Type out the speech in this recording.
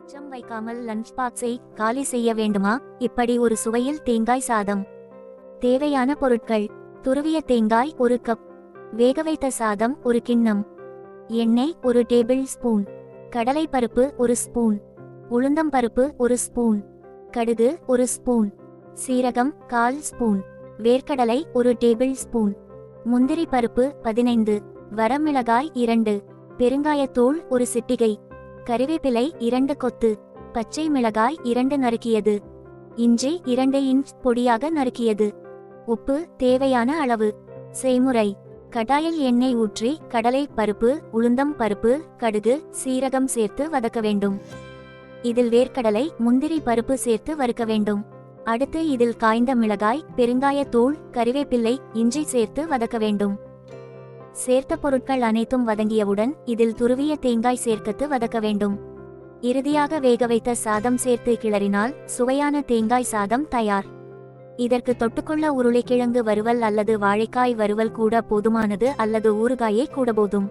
மிச்சம் வைக்காமல் லஞ்ச் பாக்ஸை காலி செய்ய வேண்டுமா? இப்படி ஒரு சுவையில் தேங்காய் சாதம். தேவையான பொருட்கள்: துருவிய தேங்காய் 1 கப், வேக வைத்த சாதம் 1 கிண்ணம், எண்ணெய் 1 டேபிள் ஸ்பூன், கடலை பருப்பு 1 ஸ்பூன், உளுந்தம் பருப்பு 1 ஸ்பூன், கடுகு 1 ஸ்பூன், சீரகம் 1/4 ஸ்பூன், வேர்க்கடலை 1 டேபிள் ஸ்பூன், முந்திரி பருப்பு 15, வரமிளகாய் 2, பெருங்காயத்தூள் 1 சிட்டிகை, கறிவேப்பிலை 2 கொத்து, பச்சை மிளகாய் 2 நறுக்கியது, இஞ்சி 2 இன்ச் பொடியாக நறுக்கியது, உப்பு தேவையான அளவு. செய்முறை: கடாயில் எண்ணெய் ஊற்றி கடலை பருப்பு, உளுந்தம் பருப்பு, கடுகு, சீரகம் சேர்த்து வதக்க வேண்டும். இதில் வேர்க்கடலை, முந்திரி பருப்பு சேர்த்து வறுக்க வேண்டும். அடுத்து இதில் காய்ந்த மிளகாய், பெருங்காயத்தூள், கறிவேப்பிலை, இஞ்சி சேர்த்து வதக்க வேண்டும். சேர்த்த பொருட்கள் அனைத்தும் வதங்கியவுடன் இதில் துருவிய தேங்காய் சேர்த்து வதக்க வேண்டும். இறுதியாக வேக வைத்த சாதம் சேர்த்து கிளறினால் சுவையான தேங்காய் சாதம் தயார். இதற்கு தொட்டுக்கொள்ள உருளைக்கிழங்கு வறுவல் அல்லது வாழைக்காய் வறுவல் கூட போதுமானது, அல்லது ஊறுகாயே கூட போதும்.